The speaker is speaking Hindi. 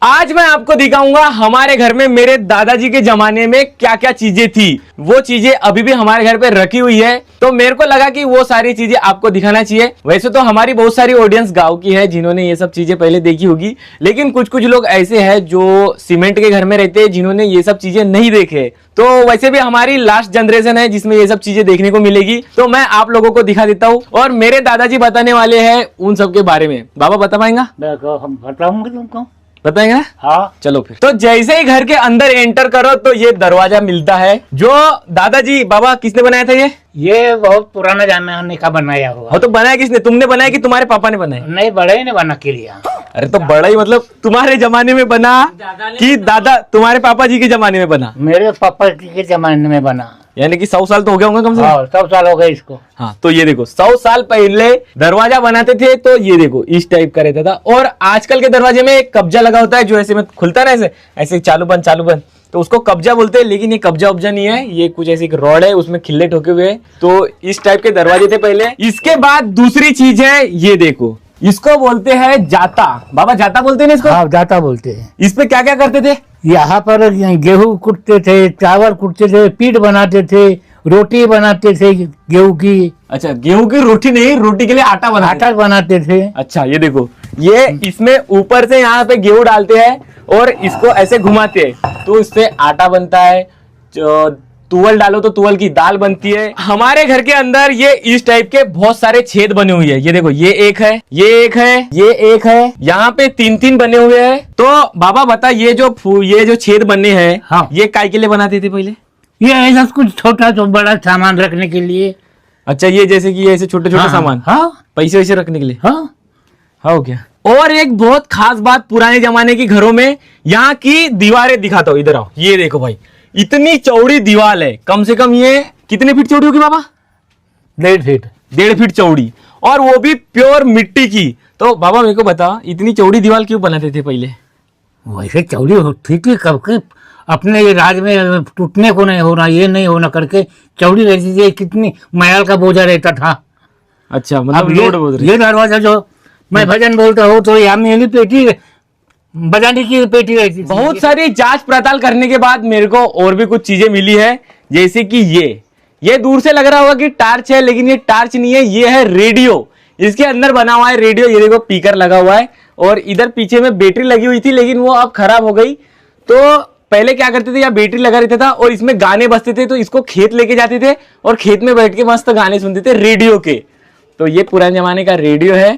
आज मैं आपको दिखाऊंगा हमारे घर में मेरे दादाजी के जमाने में क्या क्या चीजें थी। वो चीजें अभी भी हमारे घर पे रखी हुई है, तो मेरे को लगा कि वो सारी चीजें आपको दिखाना चाहिए। वैसे तो हमारी बहुत सारी ऑडियंस गांव की है जिन्होंने ये सब चीजें पहले देखी होगी, लेकिन कुछ कुछ लोग ऐसे हैं जो सीमेंट के घर में रहते हैं जिन्होंने ये सब चीजें नहीं देखे। तो वैसे भी हमारी लास्ट जनरेशन है जिसमें ये सब चीजें देखने को मिलेगी, तो मैं आप लोगों को दिखा देता हूँ और मेरे दादाजी बताने वाले हैं उन सब के बारे में। बाबा बता पाएंगा? हम बताऊंगे तुमको, बताएंगे ना? हाँ चलो फिर। तो जैसे ही घर के अंदर एंटर करो तो ये दरवाजा मिलता है जो दादाजी बाबा किसने बनाया था? ये बहुत पुराना जमाने का बनाया हुआ। हाँ, तो बनाया किसने? तुमने बनाया कि तुम्हारे पापा ने बनाया? नहीं, बड़े ही ने बना के लिया। अरे तो बड़ा ही मतलब तुम्हारे जमाने में बना कि दादा तुम्हारे पापा जी के जमाने में बना? मेरे पापा के जमाने में बना, यानी कि 100 साल तो हो गया होंगे कम से कम। हाँ, 100 साल हो गए इसको। हाँ, तो ये देखो 100 साल पहले दरवाजा बनाते थे तो ये देखो इस टाइप का रहता था। और आजकल के दरवाजे में एक कब्जा लगा होता है जो ऐसे में खुलता है, ऐसे ऐसे चालू बंद, तो उसको कब्जा बोलते हैं। लेकिन ये कब्जा उब्जा नहीं है, ये कुछ ऐसी एक रॉड है, उसमें खिल्ले ठोके हुए हैं। तो इस टाइप के दरवाजे थे पहले। इसके बाद दूसरी चीज है, ये देखो इसको बोलते हैं जाता। बाबा जाता बोलते हैं ना इसको? हाँ, जाता बोलते हैं। इस पे क्या क्या करते थे? यहाँ पर गेहूं कुटते थे, चावल कुटते थे, पीठ बनाते थे, रोटी बनाते थे गेहूं की। अच्छा, गेहूं की रोटी नहीं, रोटी के लिए आटा बनाते थे। अच्छा, ये देखो ये इसमें ऊपर से यहाँ पे गेहूं डालते हैं और इसको ऐसे घुमाते हैं तो इससे आटा बनता है। तुवल डालो तो तुवल की दाल बनती है। हमारे घर के अंदर ये इस टाइप के बहुत सारे छेद बने हुए हैं। ये देखो ये एक है, ये एक है, ये एक है, यहाँ पे 3-3 बने हुए हैं। तो बाबा बता, ये जो छेद बने हैं, हाँ, ये काय के लिए बनाते थे पहले? ये ऐसा कुछ छोटा तो बड़ा सामान रखने के लिए। अच्छा, ये जैसे कि ऐसे छोटे छोटे सामान, हाँ, पैसे वैसे रखने के लिए। हाँ, हाँ क्या? और एक बहुत खास बात पुराने जमाने की घरों में यहाँ की दीवारें दिखाता हूँ, इधर आओ। ये देखो भाई, इतनी चौड़ी दीवार है। कम से कम ये कितने फीट चौड़ी होगी बाबा? 1.5 फीट। 1.5 फीट चौड़ी, और वो भी प्योर मिट्टी की। तो बाबा मेरे को बता, इतनी चौड़ी दीवार क्यों बनाते थे पहले? वैसे चौड़ी होती थी कब के, अपने ये राज में टूटने को नहीं होना, ये नहीं होना करके चौड़ी रहती थी। कितनी मायल का बोझा रहता था। अच्छा, मतलब अब लोड बोल रहे। ये दरवाजा जो मैं भजन बोलता हूँ तो यहाँ मेरी पेटी बजाने की पेटी रहती थी। बहुत सारी जांच पड़ताल करने के बाद मेरे को और भी कुछ चीजें मिली है, जैसे कि ये दूर से लग रहा होगा कि टार्च है, लेकिन ये टार्च नहीं है, ये है रेडियो। इसके अंदर बना हुआ है रेडियो। ये देखो स्पीकर लगा हुआ है और इधर पीछे में बैटरी लगी हुई थी, लेकिन वो अब खराब हो गई। तो पहले क्या करते थे, यहाँ बैटरी लगा रहता था और इसमें गाने बजते थे, तो इसको खेत लेके जाते थे और खेत में बैठ के मस्त गाने सुनते थे रेडियो के। तो ये पुराने जमाने का रेडियो है।